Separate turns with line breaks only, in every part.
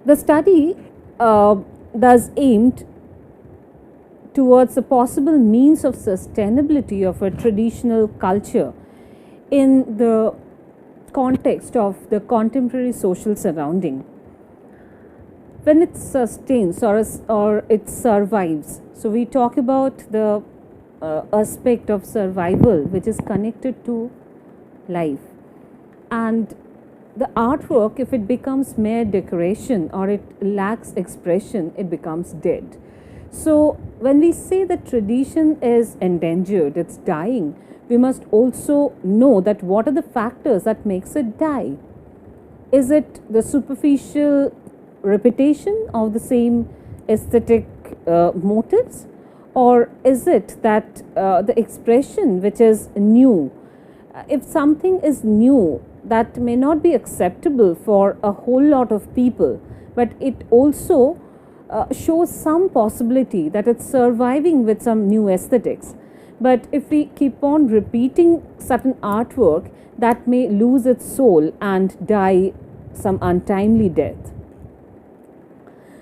The study thus aimed towards a possible means of sustainability of a traditional culture in the context of the contemporary social surrounding. When it sustains or it survives, so we talk about the aspect of survival which is connected to life, and the artwork, if it becomes mere decoration or it lacks expression, it becomes dead. So when we say that tradition is endangered, it's dying, we must also know that what are the factors that makes it die. Is it the superficial repetition of the same aesthetic motives, or is it that the expression which is new? If something is new, that may not be acceptable for a whole lot of people, but it also shows some possibility that it's surviving with some new aesthetics. But if we keep on repeating certain artwork, that may lose its soul and die some untimely death.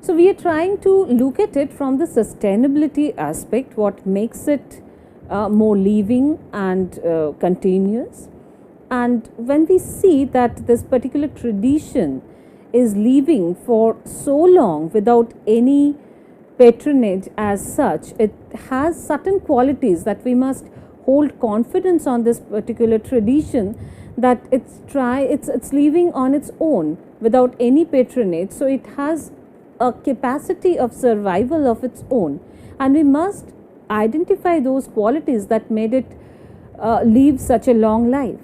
So we are trying to look at it from the sustainability aspect, what makes it more living and continuous. And when we see that this particular tradition is living for so long without any patronage as such, it has certain qualities that we must hold confidence on this particular tradition, that it's living on its own without any patronage, so it has a capacity of survival of its own, and we must identify those qualities that made it live such a long life.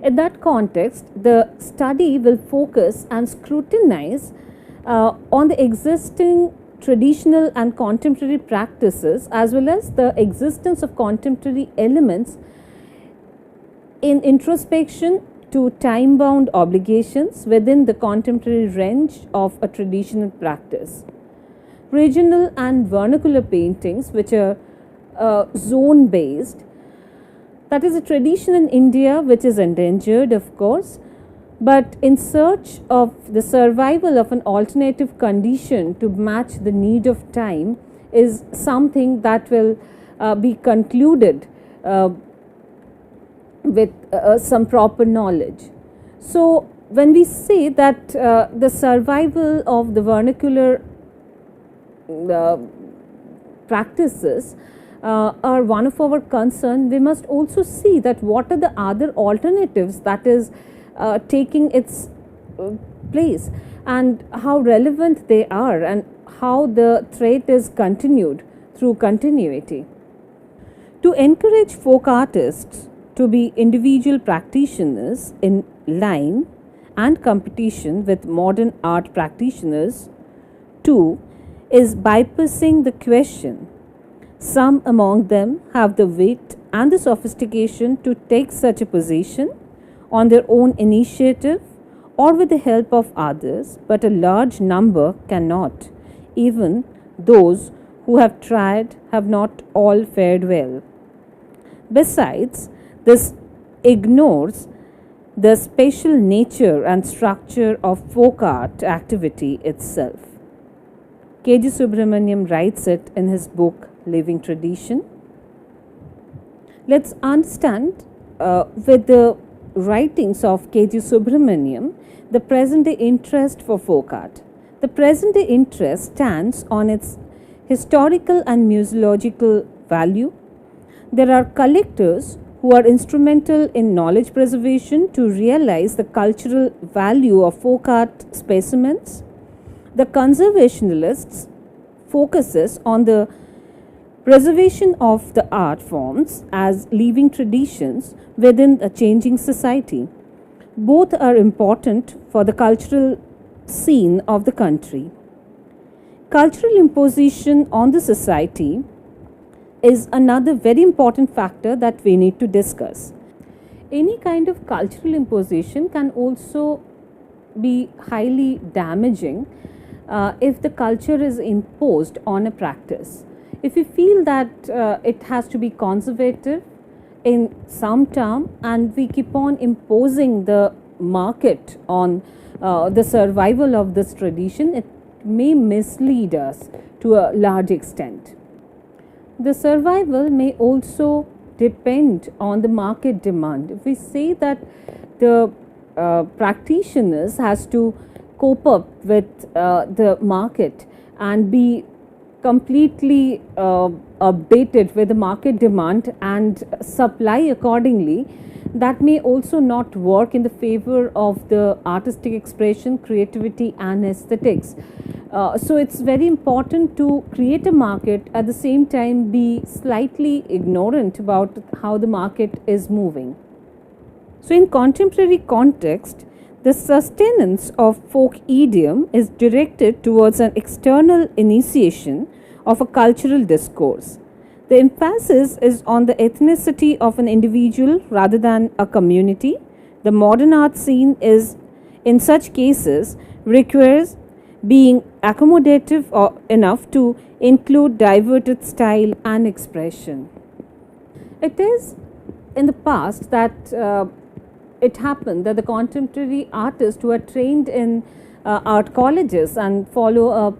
In that context, the study will focus and scrutinize on the existing traditional and contemporary practices, as well as the existence of contemporary elements in introspection to time-bound obligations within the contemporary range of a traditional practice. Regional and vernacular paintings, which are zone-based, that is a tradition in India which is endangered, of course, but in search of the survival of an alternative condition to match the need of time is something that will be concluded with some proper knowledge. So when we say that the survival of the vernacular practices are one of our concern, we must also see that what are the other alternatives that is taking its place, and how relevant they are, and how the thread is continued through continuity. To encourage folk artists to be individual practitioners in line and competition with modern art practitioners, too, is bypassing the question. Some among them have the wit and the sophistication to take such a position on their own initiative or with the help of others, but a large number cannot. Even those who have tried have not all fared well. Besides, this ignores the special nature and structure of folk art activity itself. K.G. Subramaniam writes it in his book Living Tradition. Let's understand with the writings of K.G. Subramaniam the present day interest for folk art. The present day interest stands on its historical and museological value. There are collectors who are instrumental in knowledge preservation to realize the cultural value of folk art specimens. The conservationists focuses on the preservation of the art forms as living traditions within a changing society. Both are important for the cultural scene of the country. Cultural imposition on the society is another very important factor that we need to discuss. Any kind of cultural imposition can also be highly damaging if the culture is imposed on a practice. If we feel that it has to be conservative in some term, and we keep on imposing the market on the survival of this tradition, it may mislead us to a large extent. The survival may also depend on the market demand. If we say that the practitioners has to cope up with the market and be completely updated with the market demand and supply accordingly, that may also not work in the favor of the artistic expression, creativity and aesthetics. So it's very important to create a market, at the same time be slightly ignorant about how the market is moving. So in contemporary context, the sustenance of folk idiom is directed towards an external initiation of a cultural discourse. The emphasis is on the ethnicity of an individual rather than a community. The modern art scene is, in such cases, requires being accommodative or enough to include diverted style and expression. It is in the past that it happened that the contemporary artists who are trained in art colleges and follow a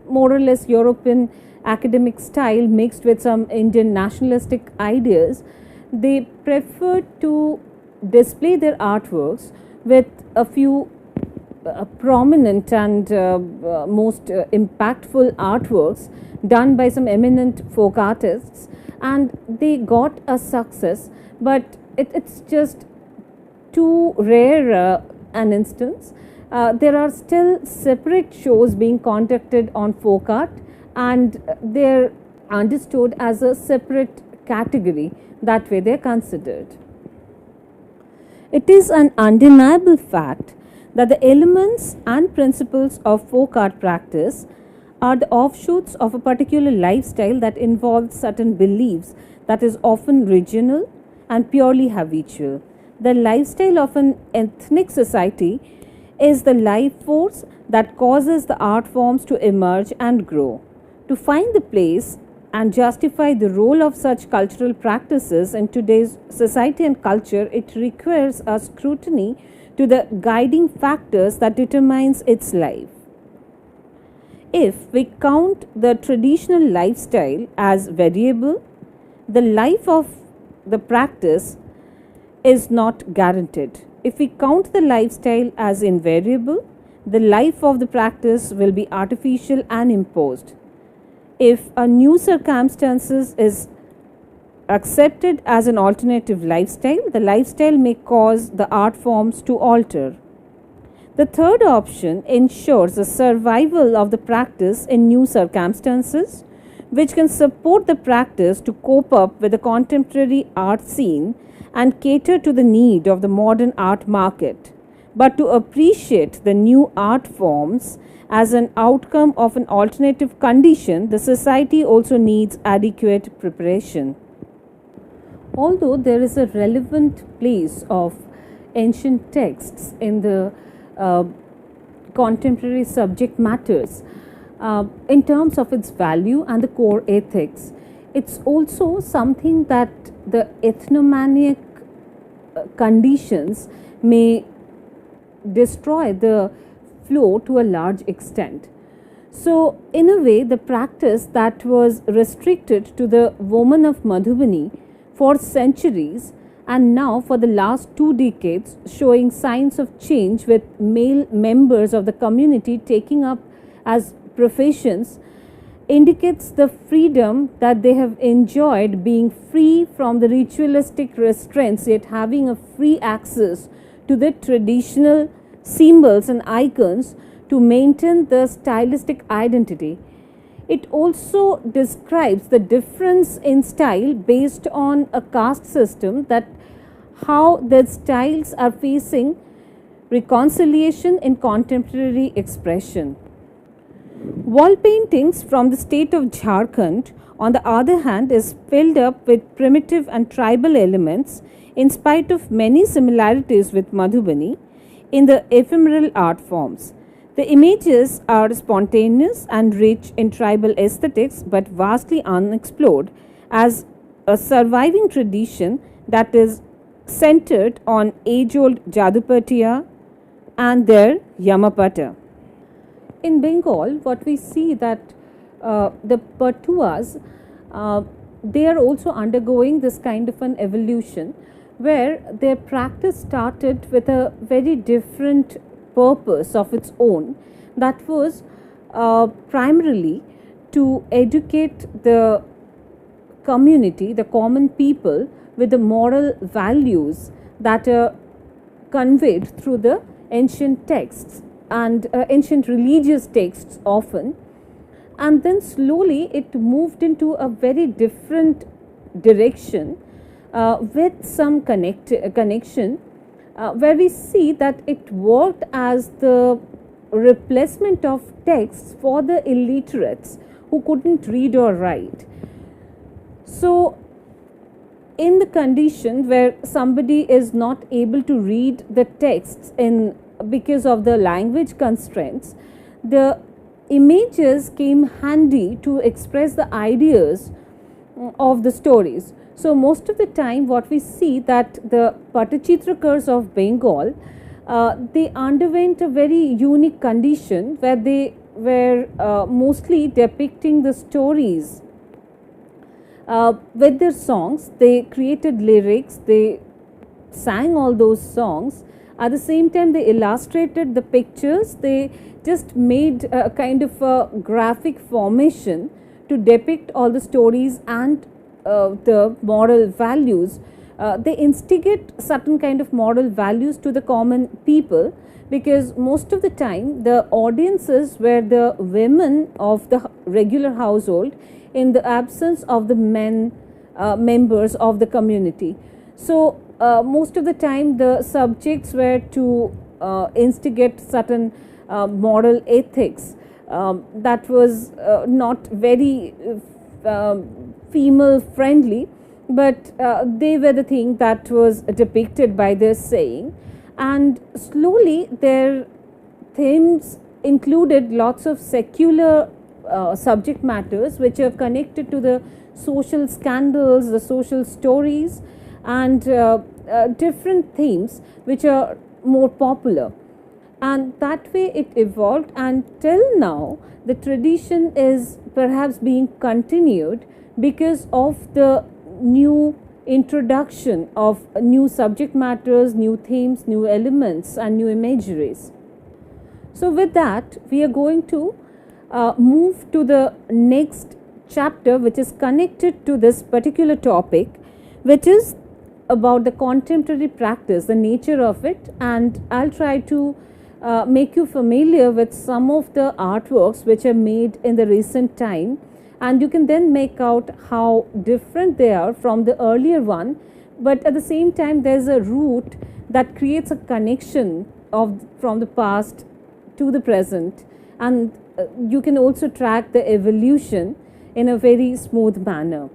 more or less European academic style mixed with some Indian nationalistic ideas, they prefer to display their artworks with a few prominent and most impactful artworks done by some eminent folk artists, and they got a success, but it's just too rare an instance. There are still separate shows being conducted on folk art, and they're understood as a separate category. That way they're considered. It is an undeniable fact that the elements and principles of folk art practice are the offshoots of a particular lifestyle that involves certain beliefs that is often regional and purely habitual. The lifestyle of an ethnic society is the life force that causes the art forms to emerge and grow. To find the place and justify the role of such cultural practices in today's society and culture, it requires a scrutiny to the guiding factors that determines its life. If we count the traditional lifestyle as variable, the life of the practice is not guaranteed. If we count the lifestyle as invariable, the life of the practice will be artificial and imposed. If a new circumstances is accepted as an alternative lifestyle, the lifestyle may cause the art forms to alter. The third option ensures the survival of the practice in new circumstances, which can support the practice to cope up with the contemporary art scene and cater to the need of the modern art market. But to appreciate the new art forms as an outcome of an alternative condition, the society also needs adequate preparation. Although there is a relevant place of ancient texts in the contemporary subject matters, in terms of its value and the core ethics, it's also something that the ethnomaniac conditions may destroy the flow to a large extent. So, in a way, the practice that was restricted to the woman of Madhubani for centuries and now for the last 2 decades showing signs of change, with male members of the community taking up as professions, indicates the freedom that they have enjoyed, being free from the ritualistic restraints, yet having a free access to the traditional symbols and icons to maintain the stylistic identity. It also describes the difference in style based on a caste system, that how the styles are facing reconciliation in contemporary expression. Wall paintings from the state of Jharkhand, on the other hand, is filled up with primitive and tribal elements in spite of many similarities with Madhubani in the ephemeral art forms. The images are spontaneous and rich in tribal aesthetics but vastly unexplored, as a surviving tradition that is centered on age-old Jadupatiya, and their Yamapata. In Bengal, what we see that the Patuas, they are also undergoing this kind of an evolution where their practice started with a very different purpose of its own, that was primarily to educate the community, the common people, with the moral values that are conveyed through the ancient texts and ancient religious texts often. And then slowly it moved into a very different direction with some connection where we see that it worked as the replacement of texts for the illiterates who couldn't read or write. So in the condition where somebody is not able to read the texts in because of the language constraints, the images came handy to express the ideas of the stories. So most of the time what we see that the Patachitrakars of Bengal, they underwent a very unique condition where they were mostly depicting the stories with their songs. They created lyrics, they sang all those songs. At the same time, they illustrated the pictures. They just made a kind of a graphic formation to depict all the stories and the moral values. They instigate certain kind of moral values to the common people, because most of the time the audiences were the women of the regular household in the absence of the men members of the community. So most of the time the subjects were to instigate certain moral ethics that was not very female friendly, but they were the thing that was depicted by their saying. And slowly their themes included lots of secular subject matters which are connected to the social scandals, the social stories, and different themes which are more popular. And that way it evolved, and till now the tradition is perhaps being continued because of the new introduction of new subject matters, new themes, new elements, and new imageries. So with that, we are going to move to the next chapter, which is connected to this particular topic, which is about the contemporary practice, the nature of it. And I'll try to make you familiar with some of the artworks which are made in the recent time, and you can then make out how different they are from the earlier one, but at the same time there's a root that creates a connection of from the past to the present, and you can also track the evolution in a very smooth manner.